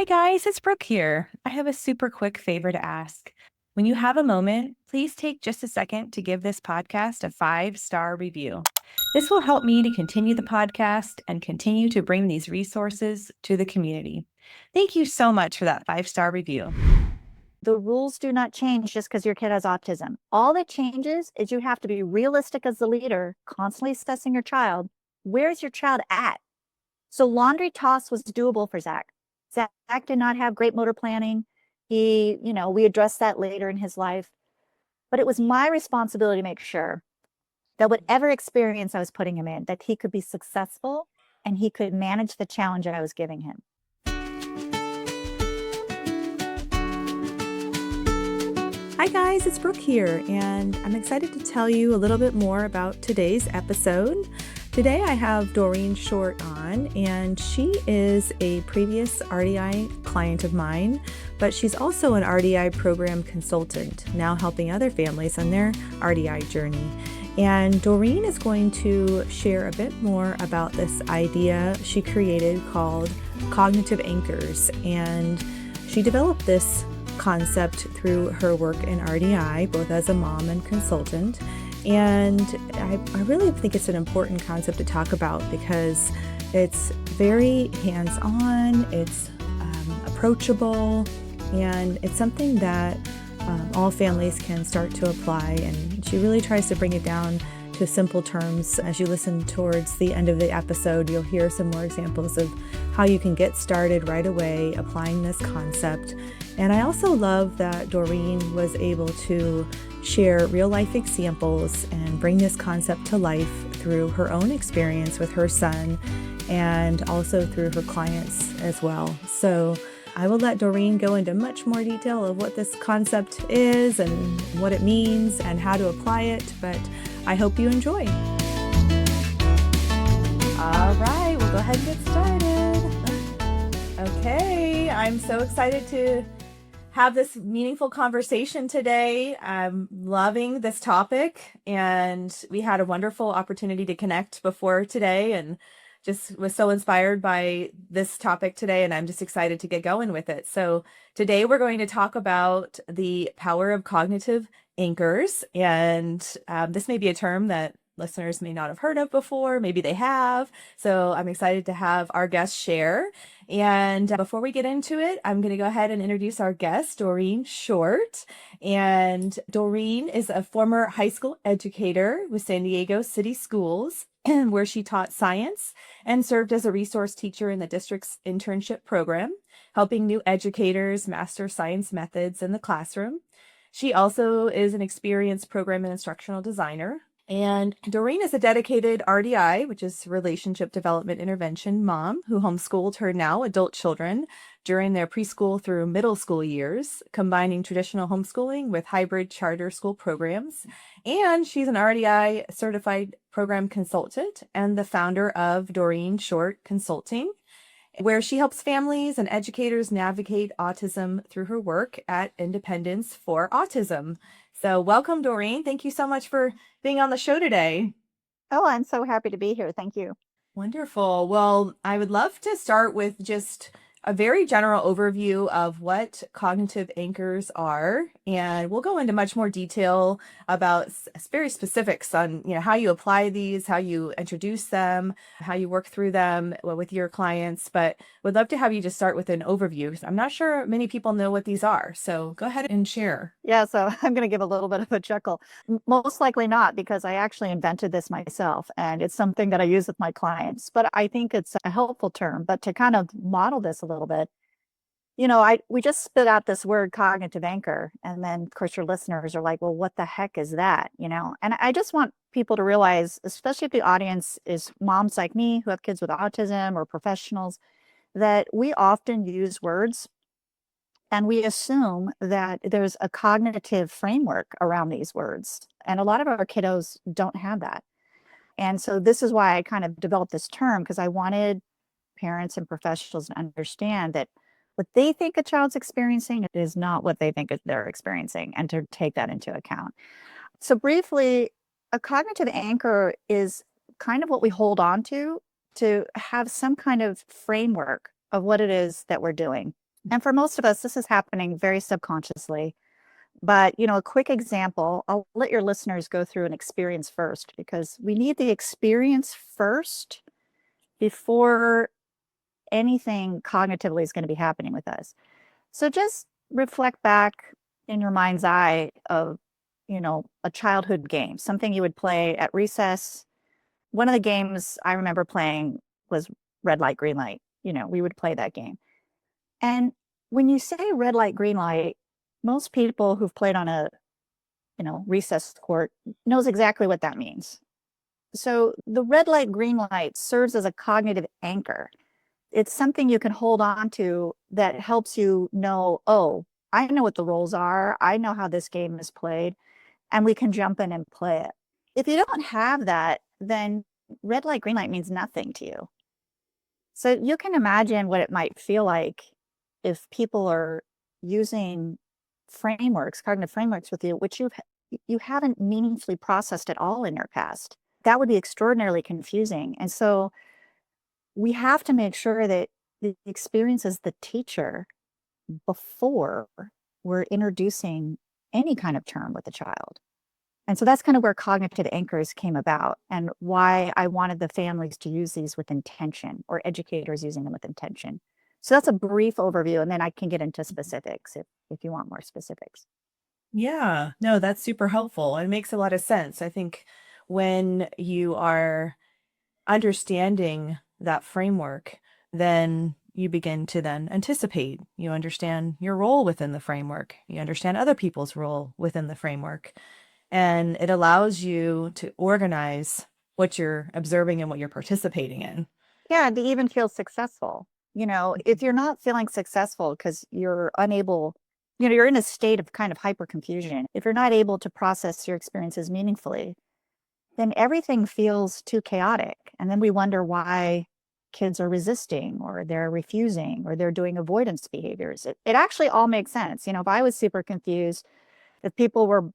Hi guys, it's Brooke here. I have a super quick favor to ask. When you have a moment, please take just a second to give this podcast a 5-star review. This will help me to continue the podcast and continue to bring these resources to the community. Thank you so much for that 5-star review. The rules do not change just because your kid has autism. All that changes is you have to be realistic as the leader, constantly assessing your child. Where's your child at? So laundry toss was doable for Zach. Zach did not have great motor planning. We addressed that later in his life, but it was my responsibility to make sure that whatever experience I was putting him in, that he could be successful and he could manage the challenge I was giving him. Hi guys, it's Brooke here, and I'm excited to tell you a little bit more about today's episode. Today I have Doreen Short on, and she is a previous RDI client of mine, but she's also an RDI program consultant, now helping other families on their RDI journey. And Doreen is going to share a bit more about this idea she created called cognitive anchors, and she developed this concept through her work in RDI, both as a mom and consultant. And I really think it's an important concept to talk about because it's very hands-on, it's approachable, and it's something that all families can start to apply. And she really tries to bring it down to simple terms. As you listen towards the end of the episode, you'll hear some more examples of how you can get started right away applying this concept. And I also love that Doreen was able to share real life examples and bring this concept to life through her own experience with her son and also through her clients as well. So I will let Doreen go into much more detail of what this concept is and what it means and how to apply it, but I hope you enjoy. All right, we'll go ahead and get started. Okay, I'm so excited to have this meaningful conversation today. I'm loving this topic, and we had a wonderful opportunity to connect before today and just was so inspired by this topic today, and I'm just excited to get going with it. So today we're going to talk about the power of cognitive anchors, and this may be a term that listeners may not have heard of before. Maybe they have. So I'm excited to have our guest share. And before we get into it, I'm going to go ahead and introduce our guest, Doreen Short. And Doreen is a former high school educator with San Diego City Schools, where she taught science and served as a resource teacher in the district's internship program, helping new educators master science methods in the classroom. She also is an experienced program and instructional designer. And Doreen is a dedicated RDI, which is Relationship Development Intervention mom, who homeschooled her now adult children during their preschool through middle school years, combining traditional homeschooling with hybrid charter school programs. And she's an RDI certified program consultant and the founder of Doreen Short Consulting, where she helps families and educators navigate autism through her work at Independence for Autism. So welcome, Doreen. Thank you so much for being on the show today. Oh, I'm so happy to be here. Thank you. Wonderful. Well, I would love to start with just a very general overview of what cognitive anchors are, and we'll go into much more detail about very specifics on, how you apply these, how you introduce them, how you work through them with your clients. But would love to have you just start with an overview, because I'm not sure many people know what these are. So go ahead and share. Yeah, so I'm going to give a little bit of a chuckle. Most likely not, because I actually invented this myself, and it's something that I use with my clients. But I think it's a helpful term. But to kind of model this a little bit, we just spit out this word cognitive anchor, and then of course your listeners are like, well, what the heck is that? And I just want people to realize, especially if the audience is moms like me who have kids with autism or professionals, that we often use words and we assume that there's a cognitive framework around these words. And a lot of our kiddos don't have that. And so this is why I kind of developed this term, because I wanted parents and professionals to understand that what they think a child's experiencing is not what they think they're experiencing, and to take that into account. So briefly, a cognitive anchor is kind of what we hold on to have some kind of framework of what it is that we're doing. And for most of us, this is happening very subconsciously. But, a quick example, I'll let your listeners go through an experience first because we need the experience first before anything cognitively is going to be happening with us. So just reflect back in your mind's eye of, a childhood game, something you would play at recess. One of the games I remember playing was red light, green light. We would play that game. And when you say red light, green light, most people who've played on a, recess court knows exactly what that means. So the red light, green light serves as a cognitive anchor. It's something you can hold on to that helps you know, oh, I know what the roles are. I know how this game is played, and we can jump in and play it. If you don't have that, then red light, green light means nothing to you. So you can imagine what it might feel like if people are using frameworks, cognitive frameworks with you, which you haven't meaningfully processed at all in your past. That would be extraordinarily confusing. And so we have to make sure that the experience is the teacher before we're introducing any kind of term with the child. And so that's kind of where cognitive anchors came about and why I wanted the families to use these with intention or educators using them with intention. So that's a brief overview, and then I can get into specifics if you want more specifics. Yeah, no, that's super helpful. It makes a lot of sense. I think when you are understanding that framework, then you begin to then anticipate. You understand your role within the framework. You understand other people's role within the framework. And it allows you to organize what you're observing and what you're participating in. Yeah, to even feel successful. If you're not feeling successful because you're unable, you're in a state of kind of hyper confusion. If you're not able to process your experiences meaningfully, then everything feels too chaotic. And then we wonder why kids are resisting or they're refusing or they're doing avoidance behaviors. It actually all makes sense. If I was super confused, if people were,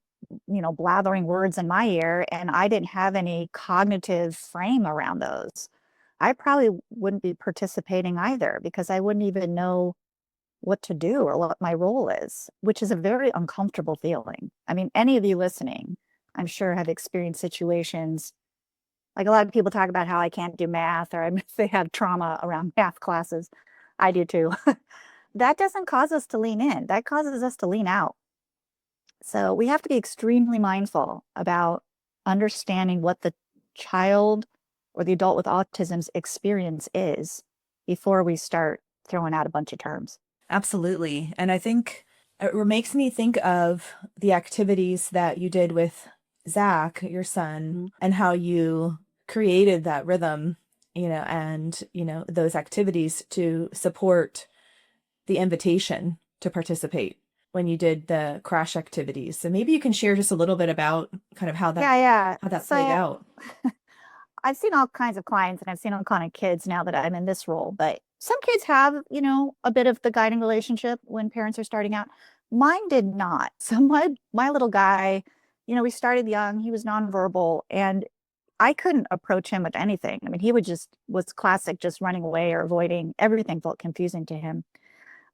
blathering words in my ear and I didn't have any cognitive frame around those, I probably wouldn't be participating either because I wouldn't even know what to do or what my role is, which is a very uncomfortable feeling. I mean, any of you listening, I'm sure have experienced situations like a lot of people talk about how I can't do math or they have trauma around math classes. I do too. That doesn't cause us to lean in. That causes us to lean out. So we have to be extremely mindful about understanding what the child or the adult with autism's experience is before we start throwing out a bunch of terms. Absolutely. And I think it makes me think of the activities that you did with Zach, your son, and how you created that rhythm, and, those activities to support the invitation to participate when you did the crash activities. So maybe you can share just a little bit about kind of Yeah. how that played So out. I've seen all kinds of clients and I've seen all kind of kids now that I'm in this role, but some kids have, a bit of the guiding relationship when parents are starting out. Mine did not. So my little guy, we started young, he was nonverbal, and I couldn't approach him with anything. I mean, he was classic, just running away or avoiding. Everything felt confusing to him.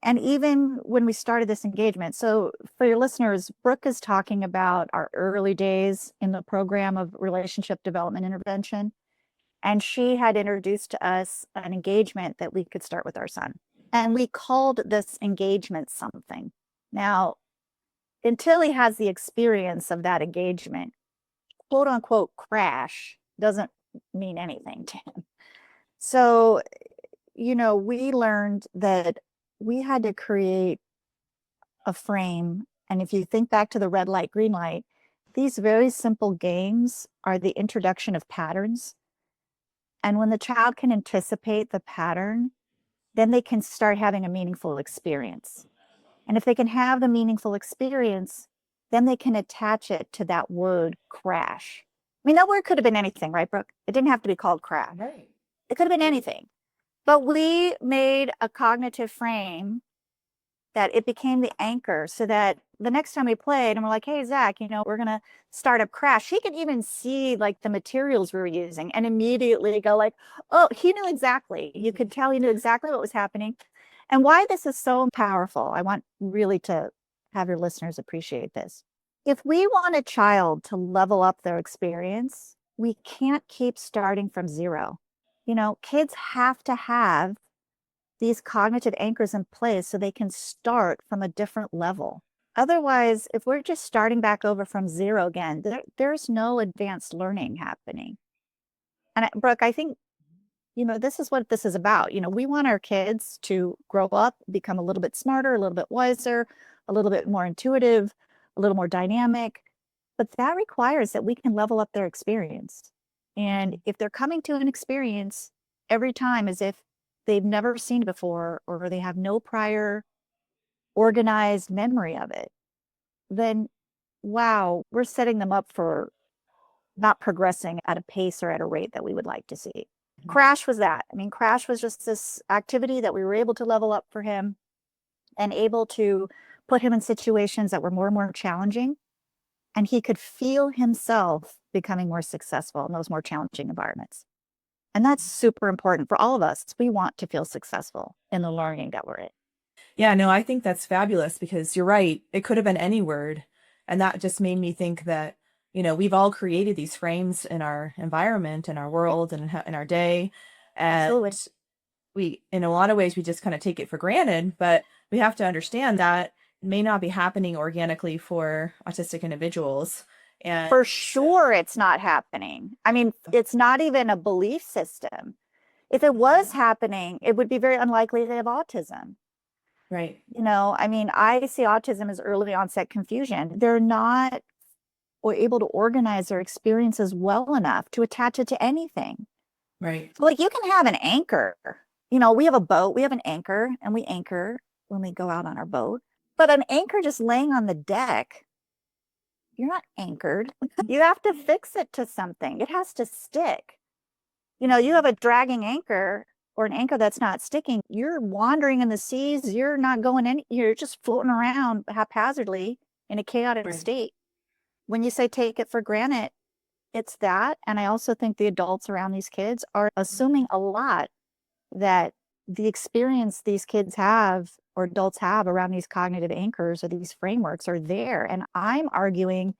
And even when we started this engagement, so for your listeners, Brooke is talking about our early days in the program of relationship development intervention. And she had introduced to us an engagement that we could start with our son. And we called this engagement something. Now, until he has the experience of that engagement, quote unquote crash doesn't mean anything to him. So, we learned that we had to create a frame. And if you think back to the red light, green light, these very simple games are the introduction of patterns. And when the child can anticipate the pattern, then they can start having a meaningful experience. And if they can have the meaningful experience, then they can attach it to that word crash. I mean, that word could have been anything, right, Brooke? It didn't have to be called crash. Right. It could have been anything. But we made a cognitive frame that it became the anchor so that the next time we played and we're like, hey, Zach, we're going to start up crash. He could even see like the materials we were using and immediately go like, oh, he knew exactly. You could tell he knew exactly what was happening. And why this is so powerful, I want really to have your listeners appreciate this. If we want a child to level up their experience, we can't keep starting from zero. Kids have to have these cognitive anchors in place so they can start from a different level. Otherwise, if we're just starting back over from zero again, there's no advanced learning happening. And Brooke, I think, this is what this is about. We want our kids to grow up, become a little bit smarter, a little bit wiser, a little bit more intuitive, a little more dynamic. But that requires that we can level up their experience. And if they're coming to an experience every time as if they've never seen it before, or they have no prior organized memory of it, then wow, we're setting them up for not progressing at a pace or at a rate that we would like to see. Crash was that. I mean, Crash was just this activity that we were able to level up for him and able to put him in situations that were more and more challenging. And he could feel himself becoming more successful in those more challenging environments. And that's super important for all of us. We want to feel successful in the learning that we're in. Yeah, no, I think that's fabulous because you're right. It could have been any word. And that just made me think that, we've all created these frames in our environment, in our world, and in our day. And Absolutely. we, in a lot of ways, we just kind of take it for granted, but we have to understand that it may not be happening organically for autistic individuals. And For sure, it's not happening. I mean, it's not even a belief system. If it was happening, it would be very unlikely to have autism. right, I mean, I see autism as early onset confusion. They're not or able to organize their experiences well enough to attach it to anything. right, Like you can have an anchor. We have a boat, we have an anchor, and we anchor when we go out on our boat. But an anchor just laying on the deck, you're not anchored. You have to fix it to something. It has to stick. You have a dragging anchor or an anchor that's not sticking. You're wandering in the seas. You're not going any, you're just floating around haphazardly in a chaotic right. state. When you say take it for granted, it's that. And I also think the adults around these kids are assuming a lot that the experience these kids have or adults have around these cognitive anchors or these frameworks are there. And I'm arguing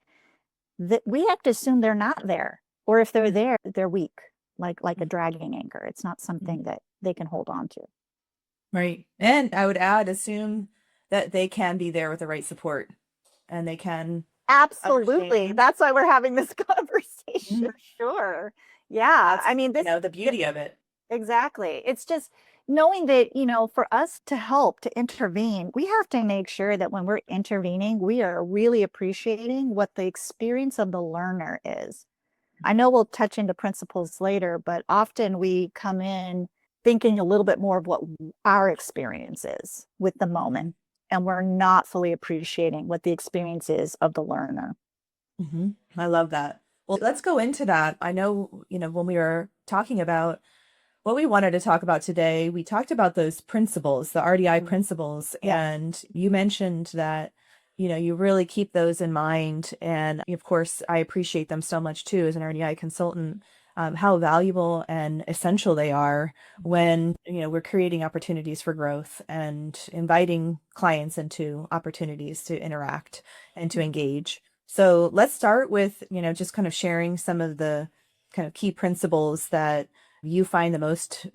that we have to assume they're not there. Or if they're there, they're weak, like a dragging anchor. It's not something that they can hold on to. Right. And I would add, assume that they can be there with the right support and they can Absolutely. understand. That's why we're having this conversation. Sure. Yeah. That's, I mean, the beauty of it. exactly. It's just knowing that, for us to help to intervene, we have to make sure that when we're intervening, we are really appreciating what the experience of the learner is. I know we'll touch into principles later, but often we come in thinking a little bit more of what our experience is with the moment, and we're not fully appreciating what the experience is of the learner. Mm-hmm. I love that. Well, let's go into that. I know, when we were talking about what we wanted to talk about today, we talked about those principles, the RDI principles, Yeah. and you mentioned that, you really keep those in mind. And of course, I appreciate them so much too as an RDI consultant, how valuable and essential they are when, we're creating opportunities for growth and inviting clients into opportunities to interact and to engage. So let's start with, just kind of sharing some of the kind of key principles that you find the most,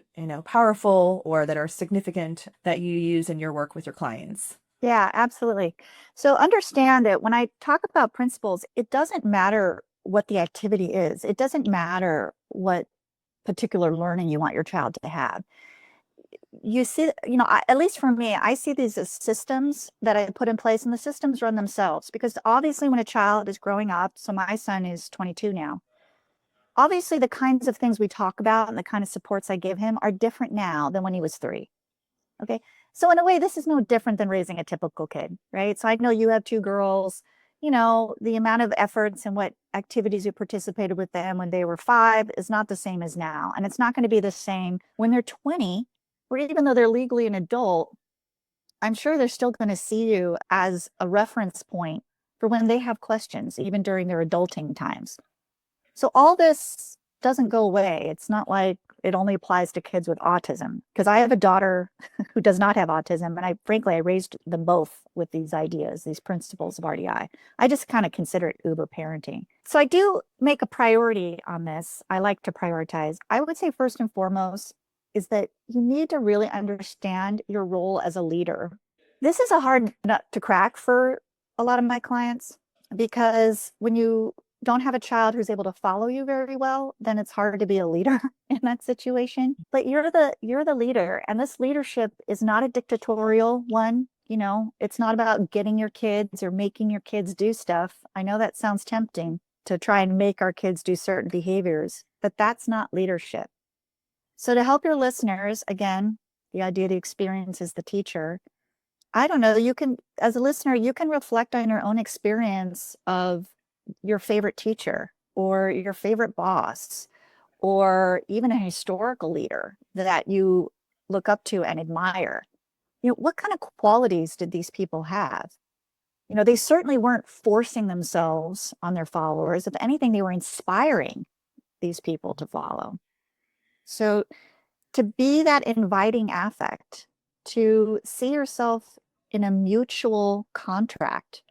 powerful or that are significant that you use in your work with your clients. Yeah, absolutely. So understand that when I talk about principles, it doesn't matter what the activity is. It doesn't matter what particular learning you want your child to have. You see, at least for me, I see these as systems that I put in place, and the systems run themselves because obviously when a child is growing up, so my son is 22 now, obviously the kinds of things we talk about and the kind of supports I give him are different now than when he was 3. Okay. So in a way, this is no different than raising a typical kid, right? So I know you have 2 girls, the amount of efforts and what activities you participated with them when they were 5 is not the same as now. And it's not going to be the same when they're 20, or even though they're legally an adult, I'm sure they're still going to see you as a reference point for when they have questions, even during their adulting times. So all this doesn't go away. It's not like it only applies to kids with autism. Because I have a daughter who does not have autism, and frankly, I raised them both with these ideas, these principles of RDI. I just kind of consider it Uber parenting. So I do make a priority on this. I like to prioritize. I would say first and foremost is that you need to really understand your role as a leader. This is a hard nut to crack for a lot of my clients, because when you don't have a child who's able to follow you very well, then it's hard to be a leader in that situation. But you're the leader, and this leadership is not a dictatorial one. It's not about getting your kids or making your kids do stuff. I know that sounds tempting to try and make our kids do certain behaviors, but that's not leadership. So to help your listeners, again, the idea of the experience is the teacher. I don't know, as a listener, you can reflect on your own experience of your favorite teacher or your favorite boss, or even a historical leader that you look up to and admire. What kind of qualities did these people have? They certainly weren't forcing themselves on their followers. If anything, they were inspiring these people to follow. So to be that inviting affect, to see yourself in a mutual contract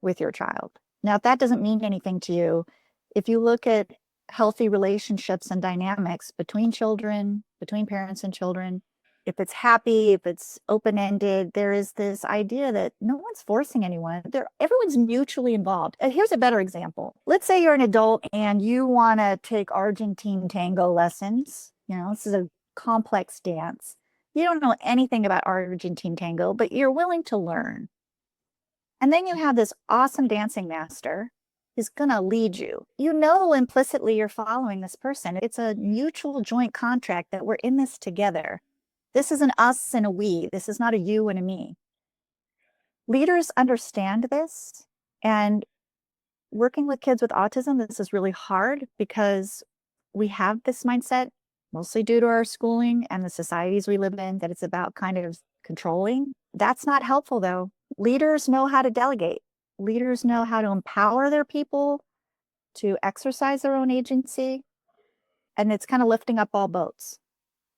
with your child. Now, if that doesn't mean anything to you, if you look at healthy relationships and dynamics between children, between parents and children, if it's happy, if it's open-ended, there is this idea that no one's forcing anyone. Everyone's mutually involved. Here's a better example. Let's say you're an adult and you want to take Argentine tango lessons. This is a complex dance. You don't know anything about Argentine tango, but you're willing to learn. And then you have this awesome dancing master who's going to lead you. Implicitly you're following this person. It's a mutual joint contract that we're in this together. This is an us and a we. This is not a you and a me. Leaders understand this. And working with kids with autism, this is really hard because we have this mindset, mostly due to our schooling and the societies we live in, that it's about kind of controlling. That's not helpful, though. Leaders know how to delegate. Leaders know how to empower their people to exercise their own agency. And it's kind of lifting up all boats.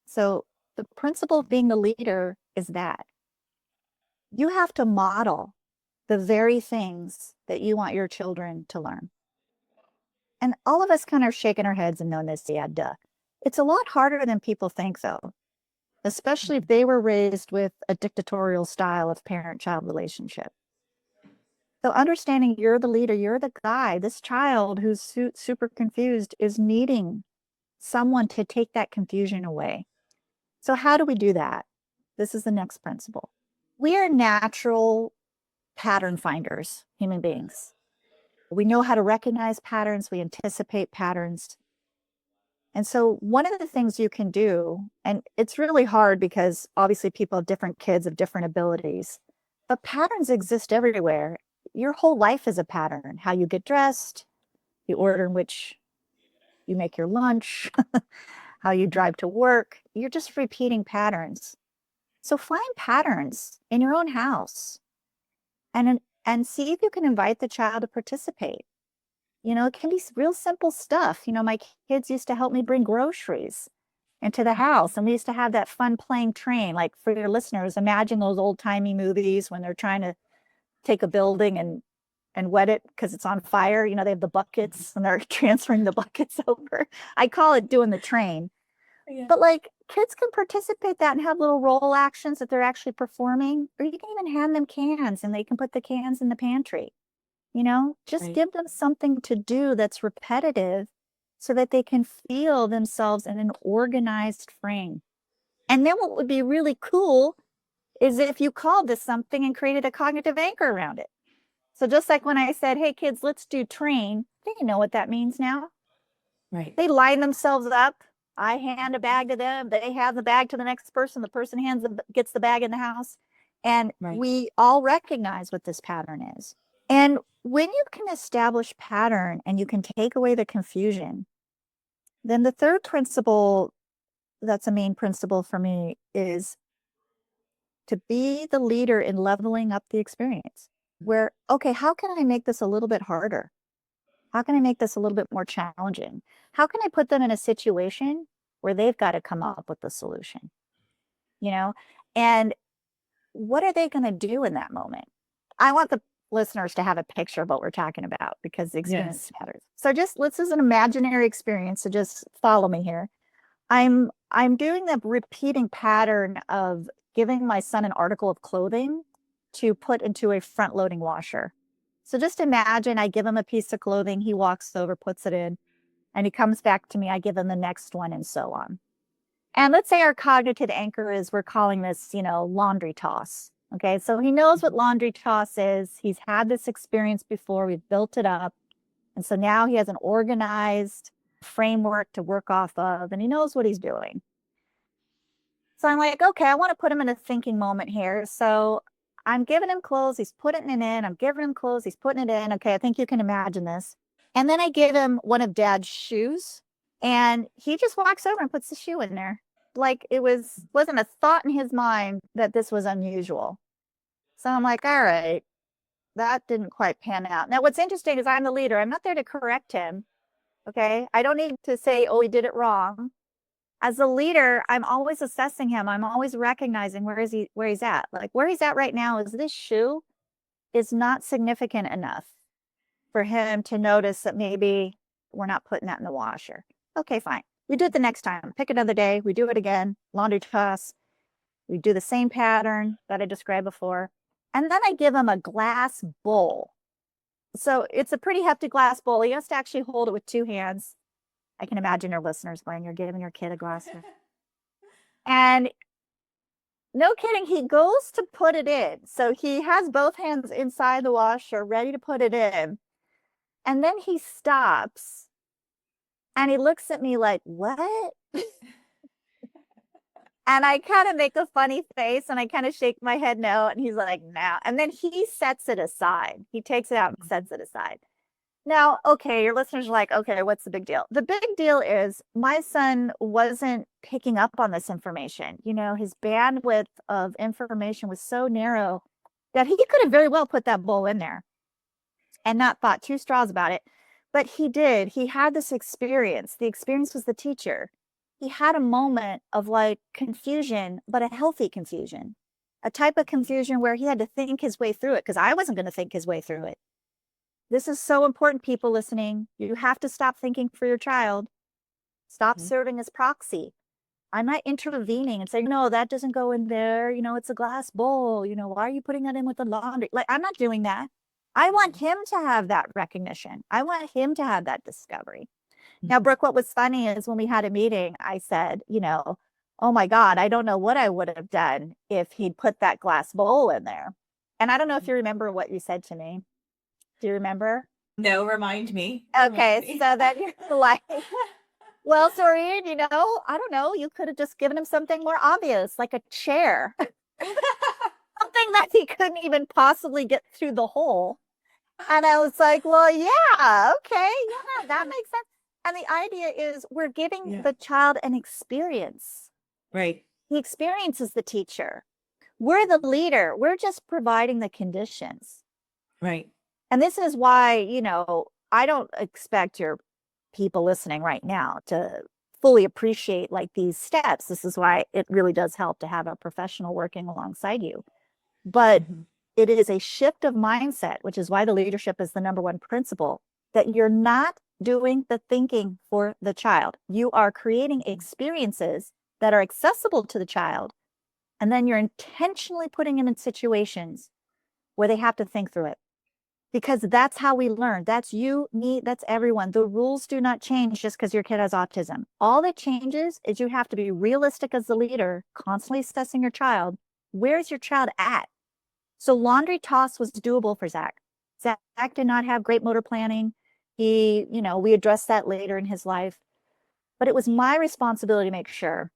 So the principle of being the leader is that you have to model the very things that you want your children to learn. And all of us kind of shaking our heads and knowing this, yeah, duh. It's a lot harder than people think, though, especially if they were raised with a dictatorial style of parent-child relationship. So understanding you're the leader, you're the guy, this child who's super confused is needing someone to take that confusion away. So how do we do that? This is the next principle. We are natural pattern finders, human beings. We know how to recognize patterns. We anticipate patterns. And so one of the things you can do, and it's really hard because obviously people have different kids of different abilities, but patterns exist everywhere. Your whole life is a pattern. How you get dressed, the order in which you make your lunch, how you drive to work. You're just repeating patterns. So find patterns in your own house and see if you can invite the child to participate. It can be real simple stuff. My kids used to help me bring groceries into the house, and we used to have that fun playing train. Like, for your listeners, imagine those old-timey movies when they're trying to take a building and wet it because it's on fire. They have the buckets and they're transferring the buckets over. I call it doing the train. Yeah. But kids can participate that and have little role actions that they're actually performing, or you can even hand them cans and they can put the cans in the pantry. Just Right. give them something to do that's repetitive so that they can feel themselves in an organized frame. And then what would be really cool is if you called this something and created a cognitive anchor around it. So just like when I said, hey, kids, let's do train, they know what that means now. Right. They line themselves up. I hand a bag to them. They hand the bag to the next person. The person gets the bag in the house. And Right. we all recognize what this pattern is. And when you can establish pattern and you can take away the confusion, then the third principle, that's a main principle for me, is to be the leader in leveling up the experience. Where, okay, how can I make this a little bit harder? How can I make this a little bit more challenging? How can I put them in a situation where they've got to come up with the solution, and what are they going to do in that moment? I want the listeners to have a picture of what we're talking about because the experience matters. So this is an imaginary experience. So just follow me here. I'm doing the repeating pattern of giving my son an article of clothing to put into a front loading washer. So just imagine I give him a piece of clothing, he walks over, puts it in, and he comes back to me, I give him the next one, and so on. And let's say our cognitive anchor is, we're calling this, laundry toss. Okay, so he knows what laundry toss is. He's had this experience before. We've built it up. And so now he has an organized framework to work off of, and he knows what he's doing. So I'm like, okay, I want to put him in a thinking moment here. So I'm giving him clothes. He's putting it in. I'm giving him clothes. He's putting it in. Okay, I think you can imagine this. And then I give him one of Dad's shoes, and he just walks over and puts the shoe in there. Like it wasn't a thought in his mind that this was unusual. So I'm like, all right, that didn't quite pan out. Now, what's interesting is I'm the leader. I'm not there to correct him. Okay. I don't need to say, oh, he did it wrong. As a leader, I'm always assessing him. I'm always recognizing where he's at. Like where he's at right now is this shoe is not significant enough for him to notice that maybe we're not putting that in the washer. Okay, fine. We do it the next time. Pick another day. We do it again. Laundry toss. We do the same pattern that I described before. And then I give him a glass bowl. So it's a pretty hefty glass bowl. He has to actually hold it with two hands. I can imagine your listeners going, you're giving your kid a glass bowl. And no kidding, he goes to put it in. So he has both hands inside the washer, ready to put it in. And then he stops and he looks at me like, what? And I kind of make a funny face and I kind of shake my head no. And he's like, no. And then he sets it aside. He takes it out and sets it aside. Now, okay, your listeners are like, okay, what's the big deal? The big deal is my son wasn't picking up on this information. His bandwidth of information was so narrow that he could have very well put that bowl in there and not thought two straws about it. But he did. He had this experience. The experience was the teacher. He had a moment of like confusion, but a healthy confusion, a type of confusion where he had to think his way through it because I wasn't going to think his way through it. This is so important, people listening. You have to stop thinking for your child. Stop serving as proxy. I'm not intervening and saying, no, that doesn't go in there. It's a glass bowl. Why are you putting that in with the laundry? Like, I'm not doing that. I want him to have that recognition. I want him to have that discovery. Now, Brooke, what was funny is when we had a meeting, I said, oh my God, I don't know what I would have done if he'd put that glass bowl in there. And I don't know if you remember what you said to me. Do you remember? No, remind me. Okay, so that you're like, well, Doreen, I don't know. You could have just given him something more obvious, like a chair. Something that he couldn't even possibly get through the hole. And I was like, well, yeah, okay, yeah, that makes sense. And the idea is we're giving the child an experience. Right. The experience is the teacher. We're the leader. We're just providing the conditions. Right. And this is why, I don't expect your people listening right now to fully appreciate like these steps. This is why it really does help to have a professional working alongside you. But it is a shift of mindset, which is why the leadership is the number one principle, that you're not doing the thinking for the child. You are creating experiences that are accessible to the child. And then you're intentionally putting them in situations where they have to think through it. Because that's how we learn. That's you, me, that's everyone. The rules do not change just because your kid has autism. All that changes is you have to be realistic as the leader, constantly assessing your child. Where's your child at? So laundry toss was doable for Zach. Zach did not have great motor planning. We addressed that later in his life. But it was my responsibility to make sure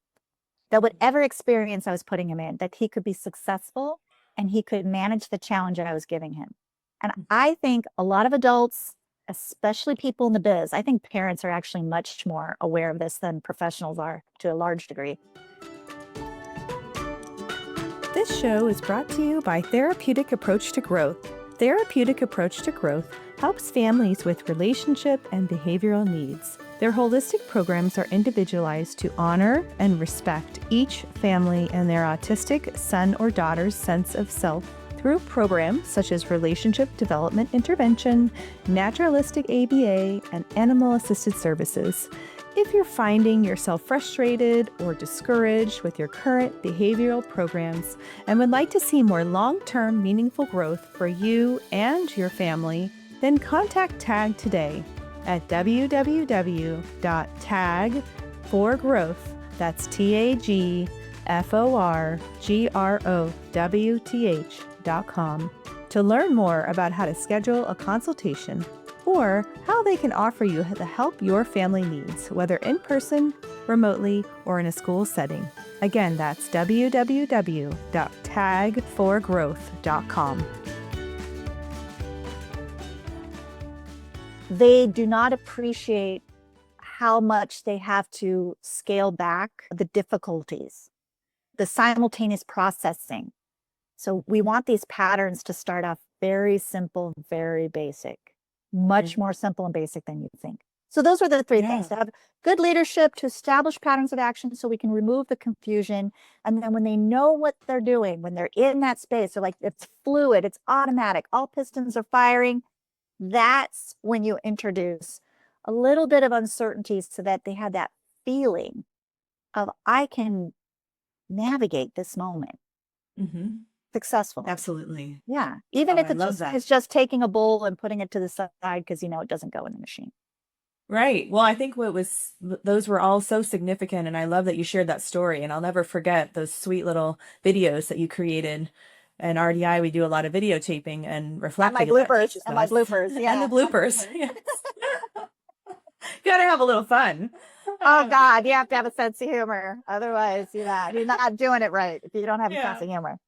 that whatever experience I was putting him in, that he could be successful and he could manage the challenge I was giving him. And I think a lot of adults, especially people in the biz, I think parents are actually much more aware of this than professionals are to a large degree. This show is brought to you by Therapeutic Approach to Growth. Therapeutic Approach to Growth helps families with relationship and behavioral needs. Their holistic programs are individualized to honor and respect each family and their autistic son or daughter's sense of self through programs such as relationship development intervention, naturalistic ABA, and animal assisted services. If you're finding yourself frustrated or discouraged with your current behavioral programs and would like to see more long-term meaningful growth for you and your family, then contact TAG today at www.tagforgrowth, that's TAGFORGROWTH.com, to learn more about how to schedule a consultation or how they can offer you the help your family needs, whether in person, remotely, or in a school setting. Again, that's www.tagforgrowth.com. They do not appreciate how much they have to scale back the difficulties, the simultaneous processing. So we want these patterns to start off very simple, very basic, much more simple and basic than you think. So those are the three things: to have good leadership, to establish patterns of action so we can remove the confusion. And then when they know what they're doing, when they're in that space, they're like, it's fluid, it's automatic, all pistons are firing. That's when you introduce a little bit of uncertainty so that they have that feeling of, I can navigate this moment successfully. Absolutely. Yeah. Even if it's just taking a bowl and putting it to the side because it doesn't go in the machine. Right. Well, I think those were all so significant, and I love that you shared that story, and I'll never forget those sweet little videos that you created. And RDI, we do a lot of videotaping and reflecting. And my bloopers. Yeah. And the bloopers. Yes. You gotta have a little fun. Oh God, you have to have a sense of humor. Otherwise, you're not doing it right if you don't have a sense of humor.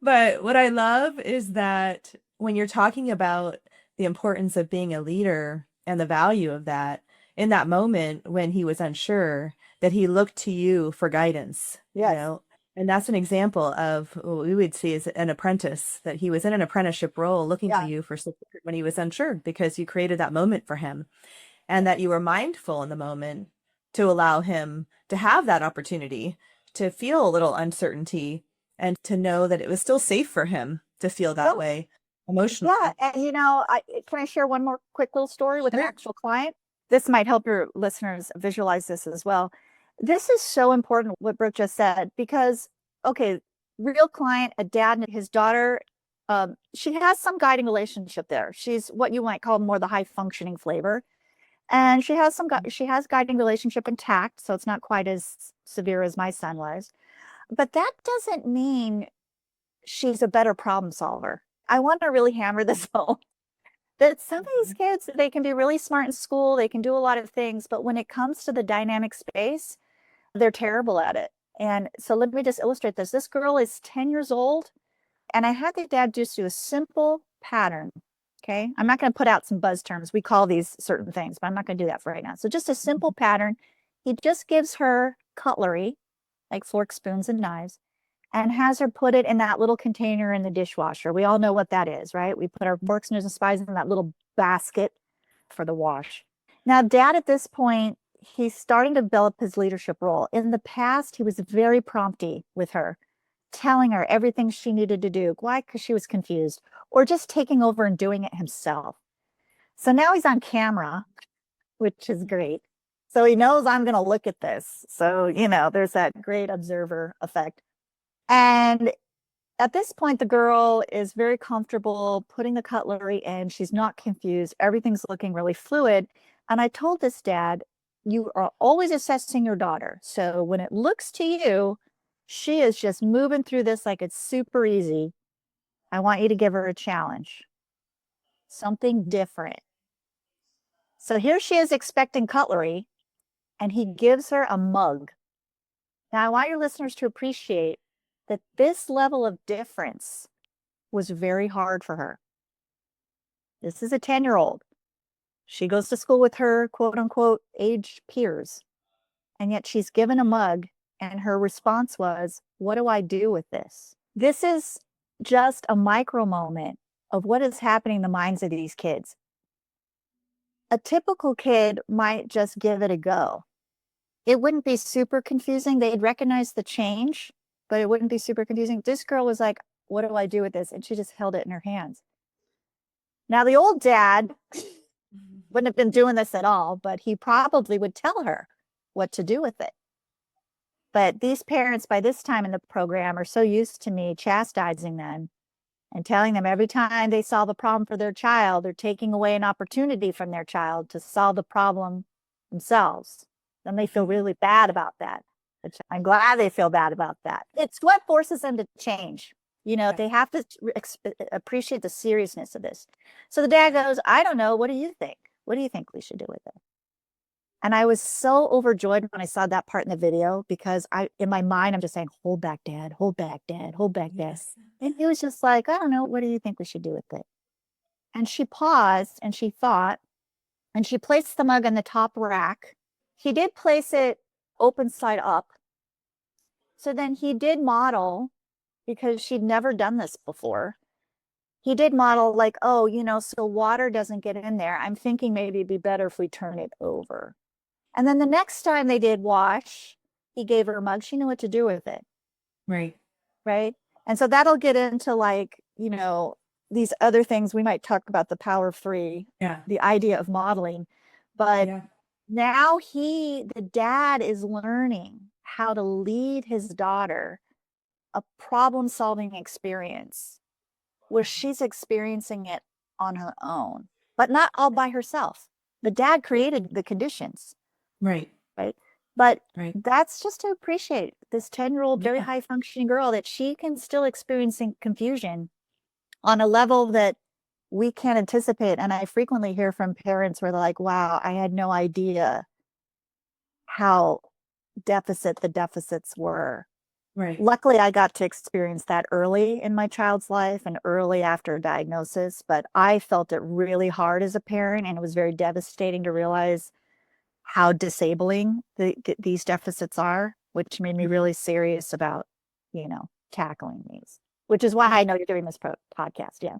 But what I love is that when you're talking about the importance of being a leader and the value of that, in that moment when he was unsure, that he looked to you for guidance. Yes. And that's an example of what we would see as an apprentice, that he was in an apprenticeship role looking to you for support when he was unsure, because you created that moment for him, and that you were mindful in the moment to allow him to have that opportunity to feel a little uncertainty and to know that it was still safe for him to feel that way emotionally. Yeah. And can I share one more quick little story with an actual client? This might help your listeners visualize this as well. This is so important, what Brooke just said, because, okay, real client, a dad and his daughter, she has some guiding relationship there. She's what you might call more the high functioning flavor. And she has guiding relationship intact, so it's not quite as severe as my son was. But that doesn't mean she's a better problem solver. I want to really hammer this home. That some of these kids, they can be really smart in school, they can do a lot of things, but when it comes to the dynamic space, they're terrible at it. And so let me just illustrate this. This girl is 10 years old, and I had the dad just do a simple pattern. Okay. I'm not going to put out some buzz terms. We call these certain things, but I'm not going to do that for right now. So just a simple pattern. He just gives her cutlery, like forks, spoons, and knives, and has her put it in that little container in the dishwasher. We all know what that is, right? We put our forks, knives, and spices in that little basket for the wash. Now, dad, at this point, he's starting to develop his leadership role. In the past, he was very prompty with her, telling her everything she needed to do. Why? Because she was confused, or just taking over and doing it himself. So now he's on camera, which is great. So he knows I'm going to look at this. So, there's that great observer effect. And at this point, the girl is very comfortable putting the cutlery in. She's not confused. Everything's looking really fluid. And I told this dad, you are always assessing your daughter. So when it looks to you, she is just moving through this like it's super easy. I want you to give her a challenge, something different. So here she is expecting cutlery, and he gives her a mug. Now, I want your listeners to appreciate that this level of difference was very hard for her. This is a 10-year-old. She goes to school with her quote unquote age peers. And yet she's given a mug, and her response was, what do I do with this? This is just a micro moment of what is happening in the minds of these kids. A typical kid might just give it a go. It wouldn't be super confusing. They'd recognize the change, but it wouldn't be super confusing. This girl was like, what do I do with this? And she just held it in her hands. Now, the old dad wouldn't have been doing this at all, but he probably would tell her what to do with it. But these parents, by this time in the program, are so used to me chastising them and telling them every time they solve a problem for their child, they're taking away an opportunity from their child to solve the problem themselves. Then they feel really bad about that. Which I'm glad they feel bad about that. It's what forces them to change. They have to appreciate the seriousness of this. So the dad goes, I don't know. What do you think? What do you think we should do with it? And I was so overjoyed when I saw that part in the video because in my mind, I'm just saying, hold back, dad, hold back, dad, hold back, dad. Yes. And he was just like, I don't know. What do you think we should do with it? And she paused and she thought, and she placed the mug on the top rack. He did place it open side up. So then he did model, because she'd never done this before. He did model like, oh, so water doesn't get in there. I'm thinking maybe it'd be better if we turn it over. And then the next time they did wash, he gave her a mug. She knew what to do with it. Right. Right. And so that'll get into like, these other things. We might talk about the power of three, Yeah. the idea of modeling. But Yeah. now the dad is learning how to lead his daughter a problem-solving experience where she's experiencing it on her own, but not all by herself. The dad created the conditions. Right. Right. But Right. that's just to appreciate this 10-year-old, very Yeah. high functioning girl, that she can still experiencing confusion on a level that we can't anticipate. And I frequently hear from parents where they're like, wow, I had no idea how the deficits were. Right. Luckily, I got to experience that early in my child's life and early after diagnosis, but I felt it really hard as a parent, and it was very devastating to realize how disabling these deficits are, which made me really serious about, tackling these, which is why I know you're doing this podcast. Yeah.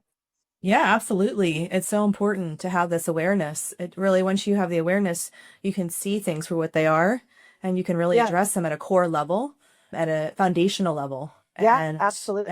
Yeah, absolutely. It's so important to have this awareness. It really, once you have the awareness, you can see things for what they are, and you can really Yeah. address them at a core level, at a foundational level. Yeah, And absolutely.